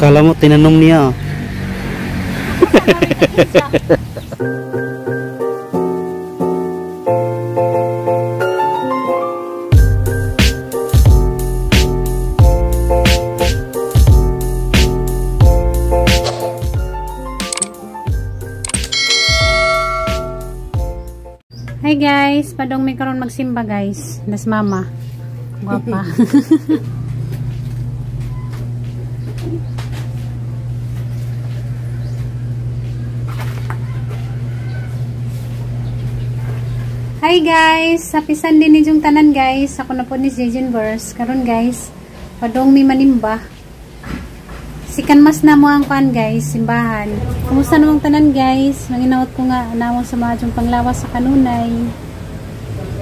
Kala mo tinanong niya. Hi guys, padong may karon magsimba guys. Nas mama. Guwapa. Hi guys, happy Sunday ninyong tanan guys. Ako na po ni Jejin Verse. Karon guys, padong may manimba. Sikan mas na mo ang pan guys, simbahan. Kumusta namang tanan guys? Manginawat ko nga namang sa mga panglawas sa kanunay.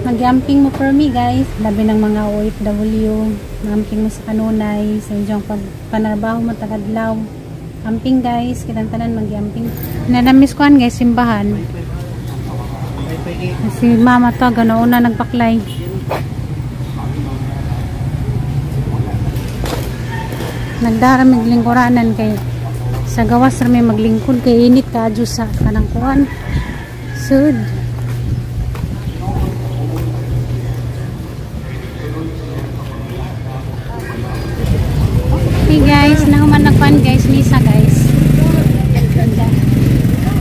Mag-amping mo for me guys. Labi ng mga OFW. Mag-amping mo sa kanunay. Sa inyong panarbaho mo tagadlaw. Amping guys, kitang tanan mag-amping. Nanamis ko guys, simbahan. Si mama to, ganoon na nagpaklay. Nagdara maglingkuranan kay sa gawas rami maglingkod kay init ka adyo sa kanang kuan. Sud. Hey guys, nahuman nagpan guys, misa guys.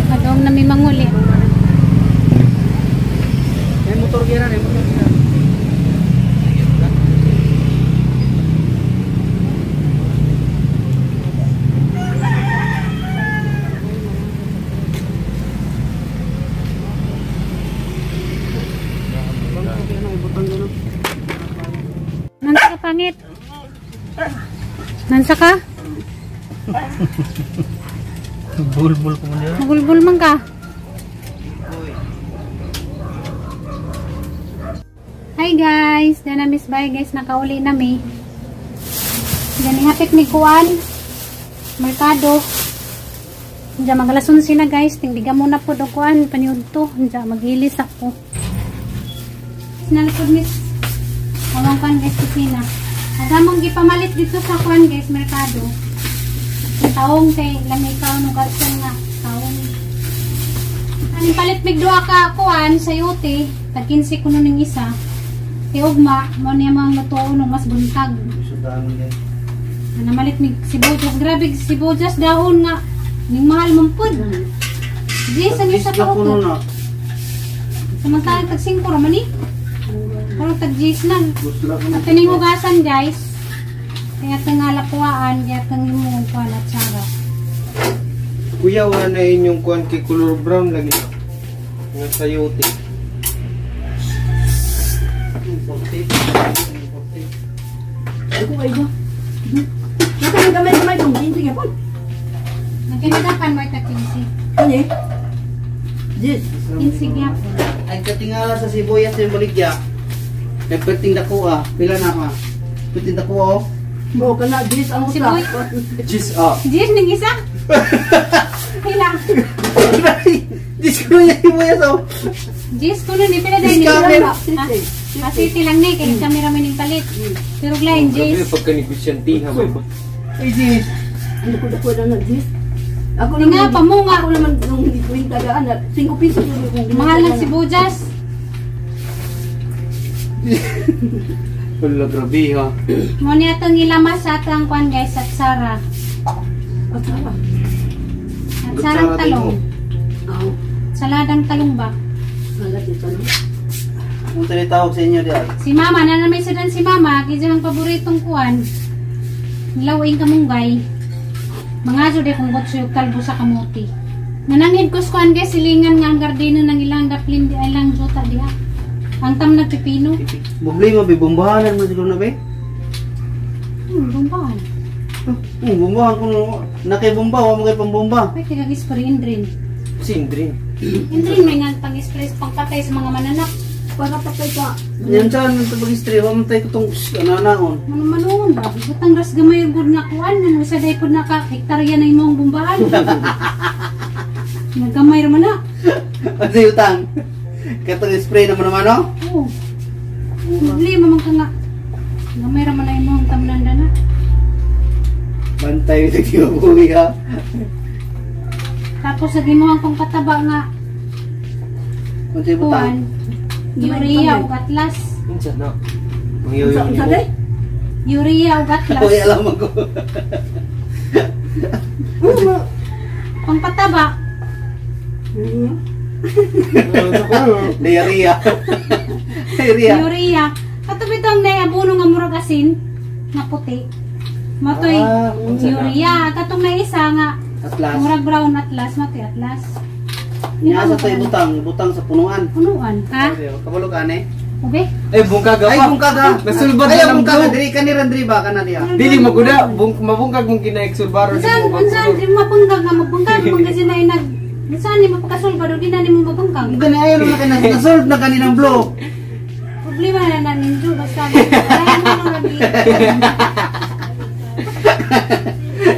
Padong na may manguli. Motor gira, motor gira. Nansa ka pangit? Nansa ka? Bulbul ko man. Magulbul man ka? Hi guys, dana miss bye guys, nakauli na mi. Gani hapit mi kuan merkado. Diya magalason sina guys, tingdiga muna po do kuan paniudto, diya maghilis ako. Sinalipod miss. Awang kuan guys kusina. Agamong gipamalit dito sa kuan guys merkado. Taong kay lamay ka no gasan nga taong. Ani palit mig duha ka kuan sa yote, tag 15 kuno ning isa. Ugma, mo niya mga luto no mas buntag. Namalit mig sibuyas, grabe sibuyas dahon nga ning mahal man pud. Di sa niya sa karoto. Samantala tag 5 ra man ni. Pero tag 10 lang. At kining hugasan guys. Kaya tangala kuhaan, kaya kang imong kuan at sara. Kuya, wala na inyong kuan kay color brown lagi. Nga sayote. Ako ay ba? Nakamay kung ginti nga po. Nagkinagapan mo ita 15. Ano eh? Yes. 15 gyap. Ay katingala sa sibuyas yung baligya. Nagperting dako pila na ka. Perting dako Mo ka na this ang usa. Jis Jis ning isa. Pila. Jis ko yung sibuyas Jis kuno ni pila dai ni. Asiti lang ni kay camera man ning palit. Pero lain Jis. Pagka negosyante ha ba? Ay Jis. Ano ko dako na Jis? Ako Nga pa mo nga. Ako naman nung gituin tagaan na 5 piso yung Mahal ng sibuyas. Wala grabe ha. Mo ni atong ilamas sa atang kuan guys at Sara. At sara. At sarang talong. Aw. Saladang talong ba? Wala dito no. Kung tinitawag sa inyo diyan. Si Mama, nanamay sa dan si Mama, kaya ang paboritong kuan. Lawing kamunggay. Mga jud kung botso yung kalbo sa kamuti. Nanangid ko kuan guys, silingan nga ang gardeno ng ilang daplin di ilang jota diha. Ang tam nagpipino. Problema ba bombahanan mo siguro na ba? Bombahan. Bombahan ko nakibomba, wa mo kay pambomba. Ay, kagagis pa rin Indrin. Sindrin. Indrin may nga pang-express, pangpatay sa mga mananap. Para patay ka. Yan saan man pag-istri, wa man tayo kutong ananaon. Manuman ba? Butang ras gamay yung good na kuan. Nang sa day po naka-hektarya na imong bombahan. Nagamay raman na. Ano yung utang? Katong spray naman naman, no? Oo. Problema man ka nga. Gamay raman na imong tamnanda na. Bantay ito kinubuhi ha. Tapos sa ginuhang kong pataba nga Kung sa'yo butang. urea o atlas. Minsan na. Unsa day? Urea o atlas. Uy, alam mo ko. Pang pataba. Diarrhea. Diarrhea. Urea. Katong ito ang naiabuno nga murag asin nga puti. Matoy urea. Katong na isa nga Atlas. murag brown atlas, matoy atlas. Niya sa tayo butang sa punuan. Punuan. Ha? Kabalo ka ne? Ube? Eh, bungkag Ay, bungkag ha. Nasulbad Ay, na ng bungkag. blue. Diri ka ni Randri ba ka na diya? Dili maguda, mabungkag mong kinaeksulbaro Unsan, di mo mabungkag nga mabungkag mo kasi na inag. Unsan, di mo pagkasulbado, di na di mo mabungkag. Gani ayaw na ka nasolve na kaninang blue. Problema na na ninyo, basta. Kaya mo nung rabi.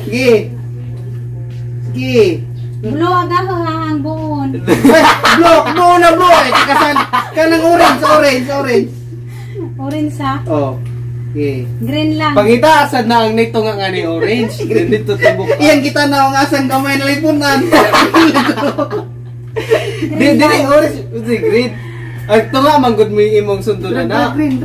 Sige. Sige. Bulo agaho ha ang buon. Blue na blue eh. Kasan kanang orange. Orange sa Oh. Okay. green lang. Pangita, asad na ang nito nga ni orange. Ganito tubok. Iyan kita na ang asang kamay na lipunan. Dili orange, usi green. Ang tunga manggod mo yung imong sundulan na. Green.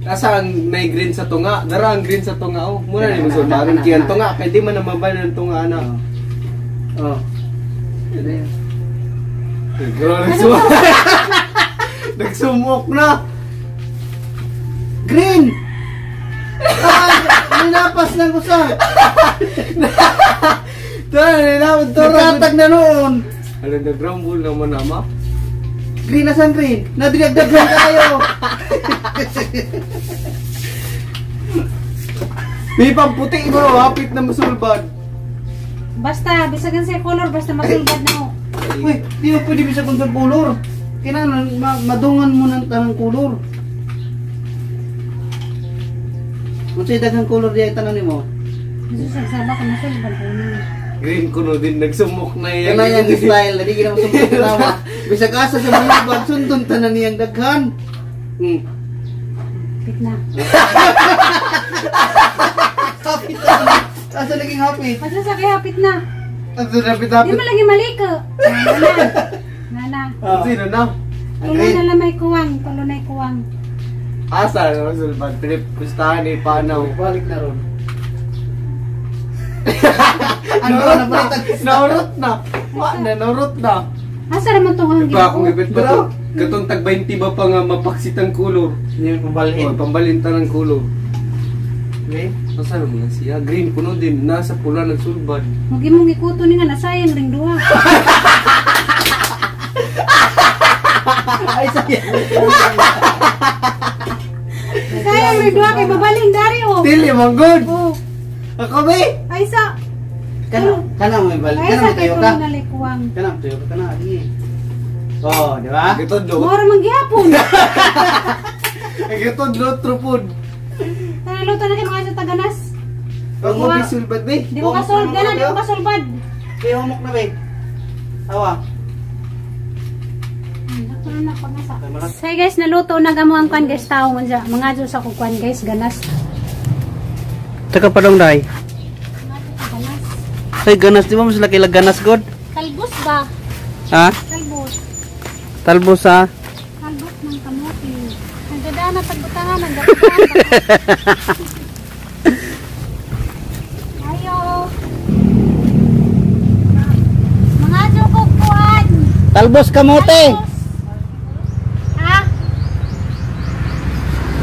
Asa ang may green sa tunga? Dara ang green sa tunga oh. Muna ni mo sulbaron kiyan tunga kay di man na mabayan ang tunga na. Oh. Nagsumok na. Green. Ninapas ng usa. Tara nilawad to. Nagkatag na noon. Ano na grumble naman nama? Green na san green. Nadriag-daghan ka kayo. May pamputi mo, hapit na masulbad. Basta, bisagan sa color, basta masulbad na mo. Uy, di mo pwede bisa kung sa kulor. Kailangan madungan mo ng tanang kulor. Kung sa'yo daghang kulor diya itanan mo. Gusto sa saba ka masulbad ko na. Green kuno din, nagsumok na yan. Yan yung style, hindi ka na masumpunod na nawa. Bisa kasa sa mga bag, sundon tanan niyang daghan. Pit na. Hapit na. Asa naging hapit? Basta sa kay hapit na. Ang Di sunapit-hapit. mo lagi maliko. Nana. Sino na? Ang Tulo green. na lang may kuwang. Tulo na yung kuwang. Asa na masulbad? Pilip, pustahan eh, paanaw. Balik na ron. Ano na napalitan? Naurot na. Naurot na. Asa naman itong ang Diba akong ginoo? ibit pa to? Gatong tag 20 ba pa nga mapaksit ang kulor? Hindi mo pambalhin. Pambalinta ng kulor. Okay? Asa naman na siya? Green, puno din. Nasa pula nagsulbad. Huwag mong ikuto ni nga, nasayang ring duha. Ay, sayang. Sayang ring duha kay babaling dari o. Dili, manggod! Oh, Ako ba? ay sa. Kana mo ibalik. Ay Kana sa mo kay tayo tulo ka. na lang kuwang. Kana mo tayo ka. Kana. Sige. Oh, di ba? Ito do. Mora manggihapon. Ito do, trupod. Naluto na kayo mga sa taganas. Pag mo bisulbad ba? Di mo kasulbad ka na, di mo kasulbad. Kaya humok na ba? Awa. So guys, naluto na gamo ang kwan guys, tao mga Diyos ako kwan guys, ganas. Taka pa dong day. Ganas. Ay, ganas. Di ba mas laki lang ganas, God? Talbos ba? Ha? Talbos. Talbos ha? Talbos ng kamote. Nagdadaan na tagbutangan, nagdadaan. Ayo. Mga Diyos ko kwan. Talbos kamote. Ha?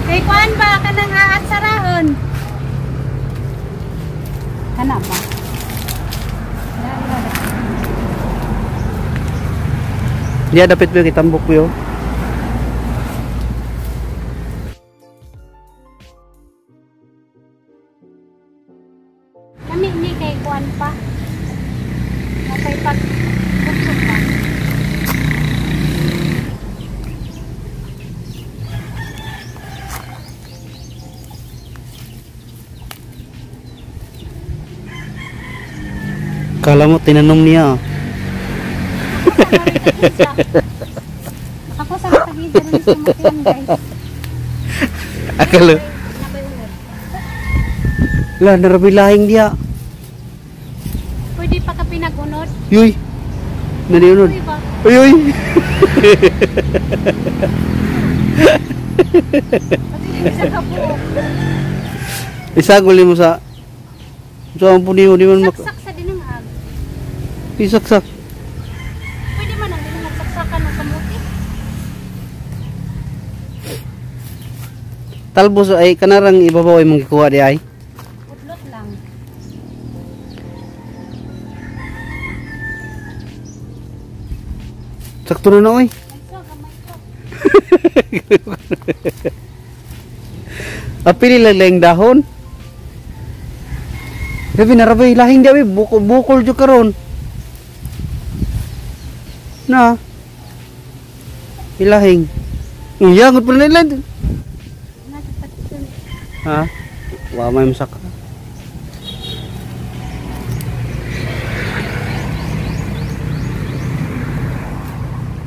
Kay kwan ba ka nang haat sarahon? Kana ba? Dia dapat ba kitambok yo? Kami ni kay kwan pa. Napay pag buksok pa. Kala mo tinanong niya. Ako sa tagid rin sa mga guys. Akala. Lah narabilahing dia. Yuy. Naniunod. Uy ba? Uy, uy. Isa ka po. Isagol mo sa ang puniho di man Saksak sa dinungag. Isaksak. Pwede man ang dinungag saksakan ng kamuti. Talbos ay kanarang ibabaw ay mong gikuha di ay. Utlot lang. Sakto na oy. Ay so, gamay ko. Apili lang dahon. Sabi na rabay lahing di ay bukol jud karon. Na. Ilahing. Iyangot pa nila. Nagpatun. Ha? Wa may masaka.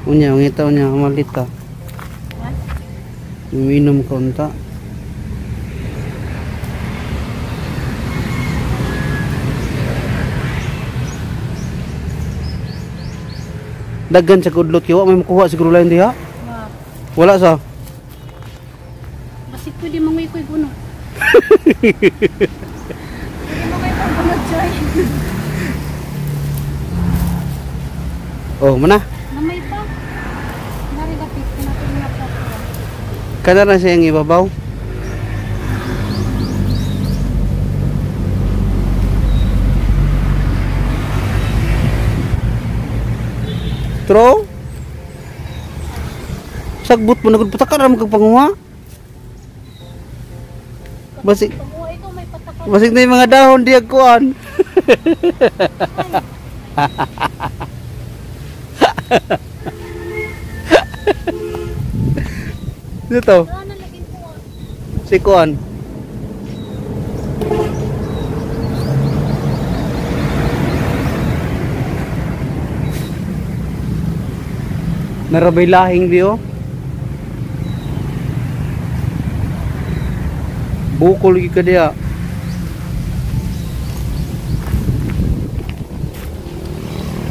Unya, ngita unya malita. Uminom ka unta. Daggan sa kudlot kiwa may makuha siguro lain diha. Wow. Wala sa. Basi pwede manguy ko'y guno. Pwede manguy ko'y guno, Joy. Oh, mana? Namay pa. Narigapit, kinapin nga pa. Kada na siyang ibabaw. Tro? Sagbot mo nagud pataka ra magpanguha. Basig Pamuha ikaw may patakal. basig na yung mga dahon diag kuan. Dito, Ano lagi po? si kuan. Narabay lahing diyo. Bukol lagi ka diya.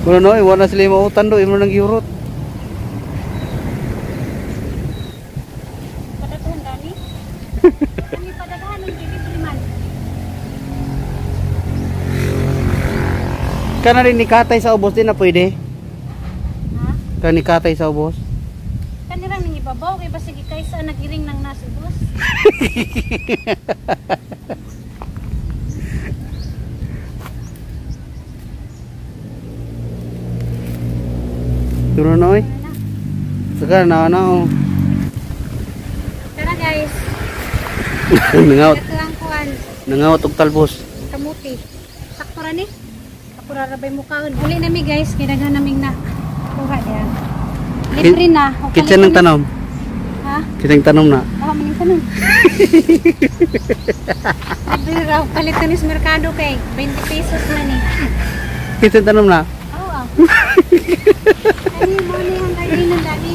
Wala no, wala sila mautan do, imo nang giurot. Padaghan gani? Kami padaghan ng delivery man. Kana rin ni katay sa ubos din na pwede. Ha? Kana ni katay sa ubos. Kanirang nang ibabaw kay basig kaysa nagiring ng nasi boss. Turo na oy. Saka na oh. Tara guys. Nangawt, Ito ang kuan. nangawt og talbos. Kamuti. Sakto ra ni. Ako ra rabay mo kaon. Uli nami guys, kidaghan naming na kuha diyan. Libre na. O Kitsa ng tanom. Ha? Kitsa ng tanom na. Baka maning tanom. Libre raw palitan ni sa merkado kay 20 pesos na ni. Kitsa ng tanom na. Oo ah. Ay, mo ni ang garden ng dani.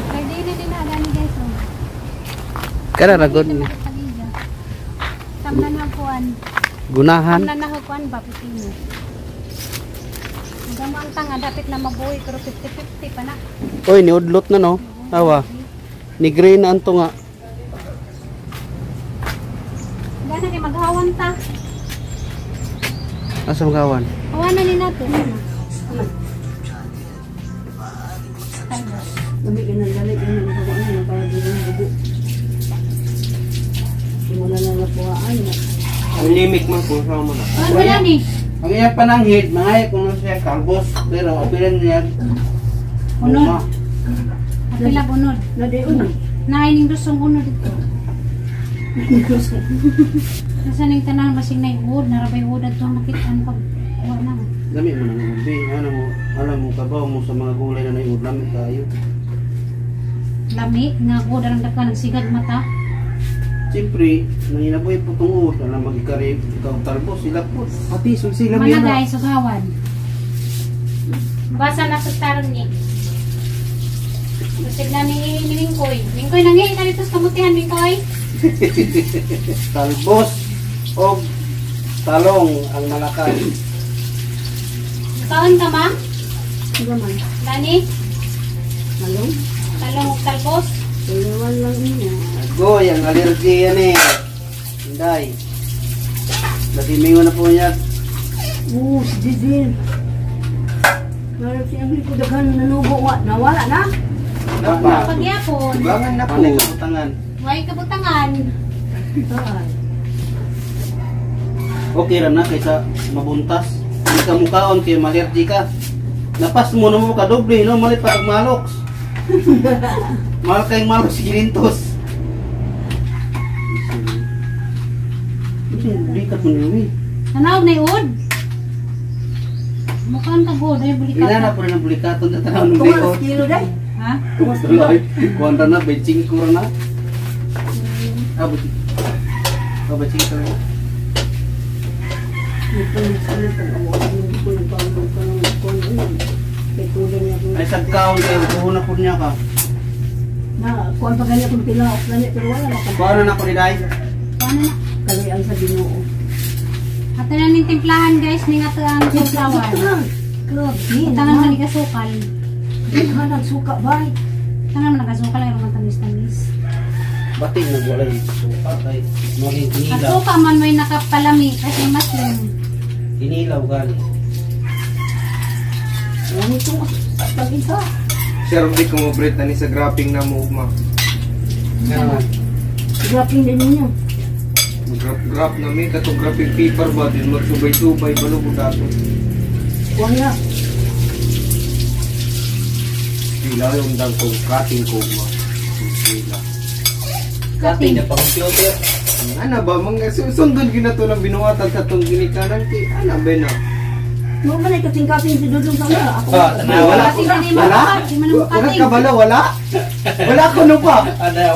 Garden na din na dani guys. Oh. Kana ra gud. Tamna na kuan. Gunahan. Tamna na kuan ba pipino. Gamang tanga dapat na mabuhay pero 50-50 pa na. Oy, niudlot na no. Awa. Ni green na anto nga. Gana kay maghawan ta. Asa magawan? Hawanan ni natin. Dami ka nang galit yung mga bago na para din ang bubo. Simula na napuhaan. Ang limik man po sa mo na. Ano wala ni? Ang iya pananghid, mga kung siya kalbos, pero apilan niya. Unod. Apila unod. Nadiun eh. Naining dusong unod dito. Kasi ning tanan basing na ihud, narabay ihud at itong makitaan pag kuha na. Dami mo nang ubi. Alam mo kabaw mo sa mga gulay na naiud lamig kayo. Lami, nga ko darang daka nagsigad mata. Siyempre, nanginaboy po itong uod. Alam magikari, ikaw talbos, sila po. Pati, sila Mana guys, ugawan. Basa na sa taron ni. Basig na ni Mingkoy. Mingkoy, nangyay ka dito sa kamutihan, Mingkoy. Talbos o talong ang malakas. Kaon ka ma? Gaman. Dani? Malong. Talong ug talbos? Iyawan lang niya. Go, yung allergy yan eh. Hinday. Nasimingo na po niya. Si Dizin. Meron siyang likudaghan nanubo nga. Nawala na. Napa. Pagyapon. Tugangan na po. Ano yung kabutangan? Way kabutangan. Saan? Okay ra na kaysa mabuntas. Hindi ka mukaon kaya malergy ka. Napas mo na mo ka doble, no? Malit pa kag maloks. Mahal kayong maloks, gilintos. Bulikat mo nila eh. Tanaw na iod. Mukhang kagod ay bulikat. Ilan na po rin ang bulikaton na tanaw ng Tumas likod. kilo day. Ha? Tumas kilo. Kuwanda na, benching ko na. Buti. Benching ko na. Ay sagkaon kayo, kuhuna po niya ka. Na, kuan pa ganyan kung pilaok na niya, pero wala na ka. Paano na ko ni Day? Paano na? Kalian sa Ginoo. Ato na ning timplahan guys, ning ato ang sunflower. Grabe. Tangan man ni kasukal. Hanag suka bay. Tangan man nakasukal ay man tamis-tamis. Bating nagwalay suka kay maging At inilaw. suka man may nakapalami kasi maslim. Inilaw gali. Ano itong pag-isa? Sir, di ko mo bread na ni sa grapping na mo ma. Nga. Grabe din niya. Grap na may katong graphing paper ba din magsubay-subay balo ko dato. Kuan na. Sila yung dang kong cutting ko ma. Sila. Kating na pang computer. Ano ba mga sundon ginato lang binuwatan sa tong ginikanan kay ana ba na. Mo man ay kating-kating si Dudong sa mga. Ako. Wala. Kasi hindi mo Wala? makat, hindi mo Wala makating. ka bala wala? Wala ko no pa.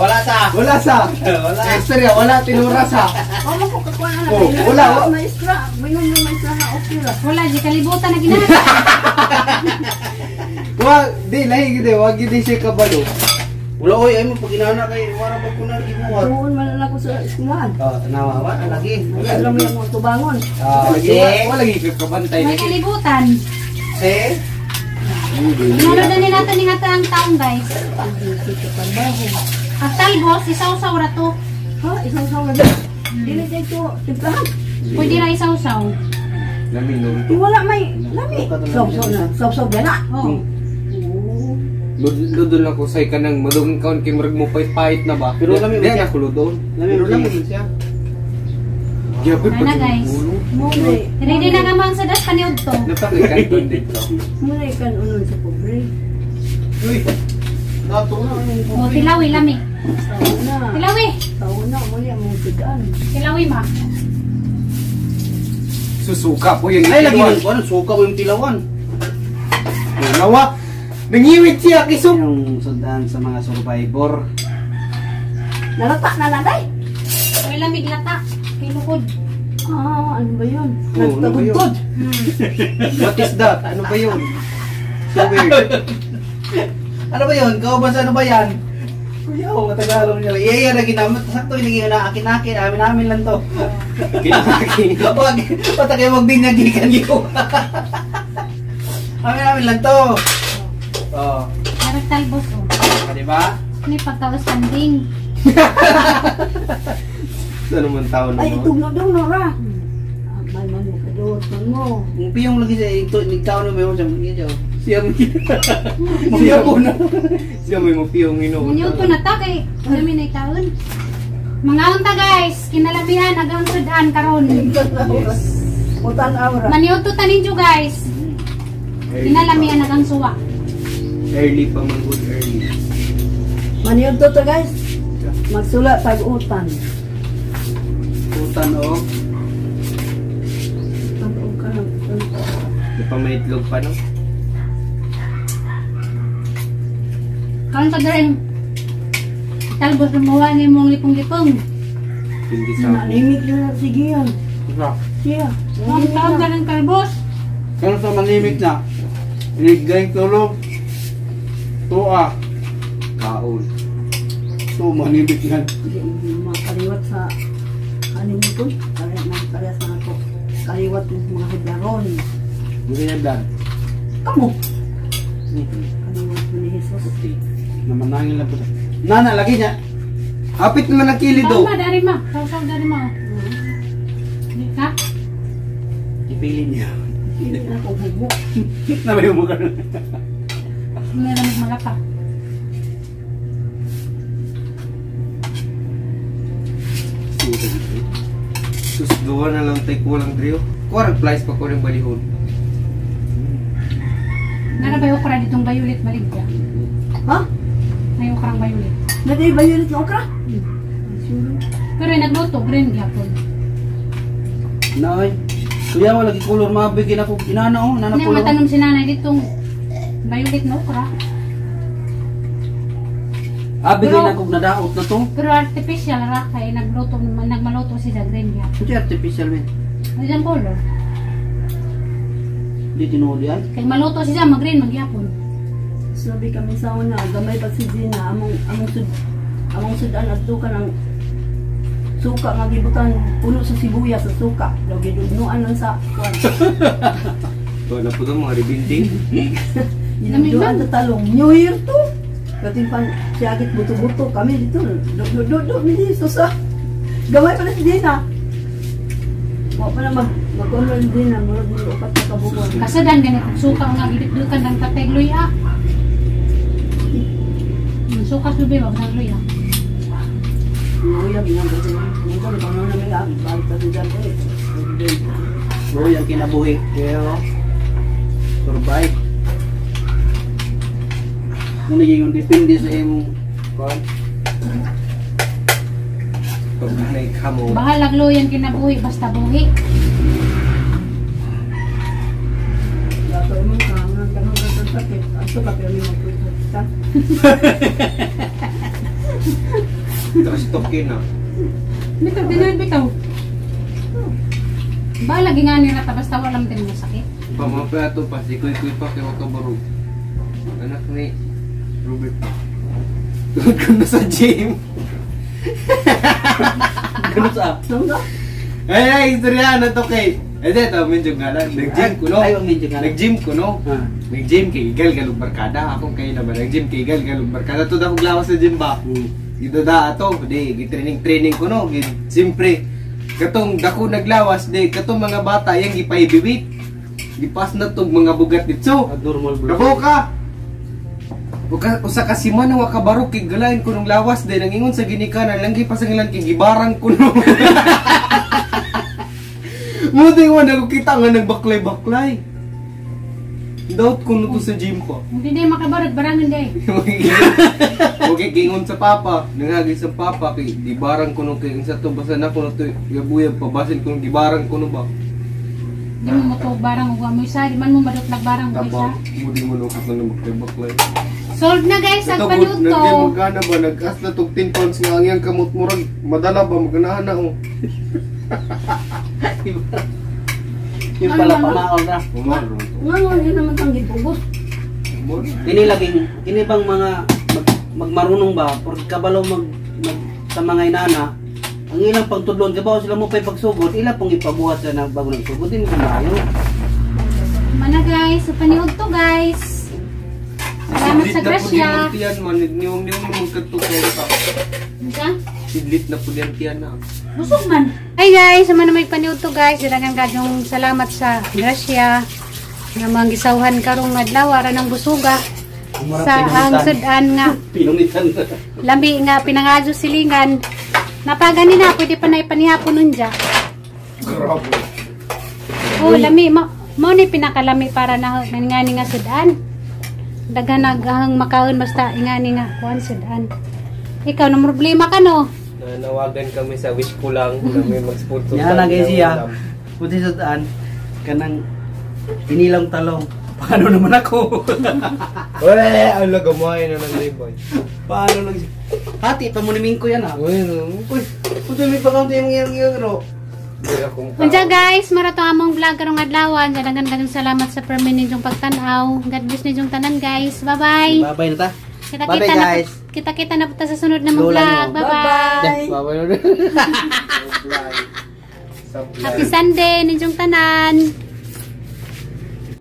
Wala sa. Wala sa. Wala. Extra wala tinura sa. Wala ko kakuan na. Oh, wala, wa- Maestra. Mayroon yung maestra na okay ra. Wala, di kalibutan na ginagawa. Wa di lahi gid wa gid siya kabalo. Wala oy ay mo pag inana kay wala pa ko na gibuhat. Doon man lang ako sa eskwelahan. Tanawa ba lagi. Alam mo yung mga tubangon. Wala gi ka kabantay May ni. kalibutan. Se. Inano na nila ito nga ang taong guys. At talbos, isaw-saw ra to. Ha? Isang sawa din. Dili dito. Timplahan. Pwede ra isaw-saw. Laminon. Wala may lami. Sob-sob na. Sob-sob na na. Oh. Ludon lang ko say kanang madung kaon kay murag mo pait-pait na ba. Pero lami man Diyan siya. ako ludon. Lami Pero man lami siya. man siya. Gabi Ano na, guys? Mure. Ready na gamang sa das paniod to. Napakikanton dito. Mure kan unon sa pobre. Uy. Nato na. O, tilawi, lami. Taon na. Tilawi. Taon na. Muli ang mga tigaan. Tilawi, ma. Susuka po yung Ay lagi itiluan. man ko ano suka mo yung tilawan. Nawa. Nangiwit siya kisok. Yung sundan sa mga survivor. Nalata na naday. May lamig lata. Pilukod. Ah, ano ba yun? Oh, ano ba yun? Nagtagudtod. What is that? Ano ba yun? So weird. Ano ba yun? Kauban sa ano ba yan? Kuya, matagalong niya. Iya, na ginamit. Sakto yung naging akin-akin. Amin-amin lang to. Kinaki. Wag, pata kayo magbinyagikan yun. Amin-amin lang to. Oh. Harap talbos, o. Diba? May pagka-standing. Ano man tao na Ay, no? itong daw Nora. May manu ka doon. Mo. Yung piyong lagi sa ito, nagtaon na may mo siya. Siya mo. Siya po na. Siya may mapiyong ino. Nanyuto na ta kay kami na itaon. Mga unta guys, kinalabihan agang sudan karon. Utan aura. Maniuto ta ninyo guys. Kinalamihan agang suwa. Early pa man good early. Maniyod to guys. Magsula tag-utan. Putan o. Tag-utan. Di pa may itlog pa no? Karon ka dere. Talbos lumawa ni mong lipong-lipong. Hindi sa Nanimik na sige yan. Siya. Ang taon ka ng talbos. Kano sa manimik na? Inigay tulog. Tuwa. kaon. So, manimik yan. Makaliwat sa kanin ko. Parehas na ako. Kaliwat ng mga hiblaron. Hindi yan dan. Kamu. Ni. Kanuwas mo ni Jesus. Namanangin lang po. Nana, lagi niya. Hapit naman ang kilid Tao do. ba, dari ma? Tao dari ma. Hindi ka? Ipili niya. Hindi na ako hubo. Nabayo mo ka na. Meron malaka. Sus, duwa na lang tayo kulang driyo. Kuwarang flies pa ko rin balihon. Nara ba yung okra ditong violet baligya? Ha? May okrang violet. Nagay ba yun yung okra? Pero yung nagluto, green gyapon. Nay. Kuya mo lagi kulor mabigin ako. Inana oh, nana Hindi, kulor. matanong si nanay ditong violet na okra. Bigyan Pero- ako nadaot na to. Pero artificial ra kay nagmaluto si sa green gyapon. Hindi artificial men. Ayan color. Hindi tinuod yan. Kay maluto siya mag-green magyapon. Sabi kami sa una, gamay pa si Gina, among sudan at ka ng suka nga gibutan puno sa sibuyas sa suka. Daw gidugnuan lang sa kwan. Ito na po ito mga rebuilding. Ginagduan sa talong. New Year to. Kating pan siyagit buto-buto kami dito. Do mi dito sa gamay pa na si Gina. Wa pa na mag-control din na murag mo upat na kabubuan. Kasadan ganit suka nga gidugdukan ng tatayloy ah. Suka subi ba sa loy ah. Luya ginagawa din. Nito na kamo na may abi balik pa diyan eh. Bro, yung kinabuhi. Pero, survive. Muna yung depende sa imong kwan. Pag naikamo. Bahalag loyan kinabuhi basta buhi. Dato mo ka nga ganun sa sakit. Ato ka pero may magpuita. Tapos tokin na. Bitaw dinoy bitaw. Bahalag nga nila ta basta walang din masakit. Pamapato pa, si Kuy pa kay Wakabarog. Anak ni Robert. Tungkol ka na sa gym. Ganun sa Sangga? Ay, istorya na to kay. Eh, ito, medyo nga lang. Nag-gym ko, no? Ay, ang medyo nga lang. Nag-gym ko, no? Ah. Nag-gym kay Igal Galong Barkada. Akong kayo naman. Nag-gym kay Igal Galong Barkada. Ito na akong lawas sa gym ba? Dito da ato. Di, training ko, no? Siyempre, katong dako naglawas, di, katong mga bata, yung gipaibiwit. Gipas na tong mga bugat dito. Abnormal bro. Nabo ka! Usa ka siman nga kabarok kay galain ko nung lawas din nangingon sa ginikanan langgi pa sa ngilan kay gibarang ko no. Mo di mo nakita nga nagbaklay-baklay. Daot ko no to sa gym ko. Hindi day makabarot barangan day. Okay, gingon sa papa, nangagi sa papa kay gibarang ko no kay sa to basta na ko no to yabuyab pabasin ko gibarang ko no ba. Di mo to barang ug mo isa, di man mo madutlag barang ug isa. Tapa, mo di mo no ko nagbaklay-baklay. Solved na guys ang panuto. Nagyan magana ba nag-as na tog 10 pounds nga ang iyang kamot murag madala ba maganahan na oh. Yung pala pamaon na. Umaro. Nga yun naman kang gipugos. Kini laging, kini bang mga magmarunong ba? Porque kabalo sa mga inana, ang ilang pagtudlon, kabaw sila mo pa'y pagsugod, ilang pong ipabuhat sila ng bago ng sugod, din mo maayo. Mana guys, sa paniud to guys. Salamat sa grasya. Tiyan man niyong magkatukaw ka. Ano Sidlit na po diyan tiyan na. busog man. Hi guys, sa mga may paniud to guys, daghang kadyong salamat sa grasya. Nga mga gisawhan karong adlaw ara ng busuga. Sa ang sudan nga Pinungitan na. lambi nga pinangadyo silingan. Napagani na pwede pa na ipanihapon nun dya. Grabe. Oh, lami mo ni pinakalami para na ngani nga sudan. Daghan naghang makaon basta ingani nga kuan sudan. Ikaw na problema ka no. Nanawagan kami sa wish ko lang na may mag-sponsor. Yan na guys siya. Puti sa taan, kanang inilang talong. Paano naman ako? Wala, ang lagamay na ng boy. Paano lang siya? Hati, pamunimin ko yan ha. Uy, Puti may pakaunti yung iyang ro. Unsa guys, marato among vlog karong adlaw. Daghang salamat sa permin ninyong pagtan-aw. God bless ninyong tanan guys. Bye-bye. Bye-bye na ta. Kita-kita na guys. kita-kita na puta sa sunod na Lola vlog. nyo. Bye-bye. Bye-bye. Happy Sunday ninyong tanan.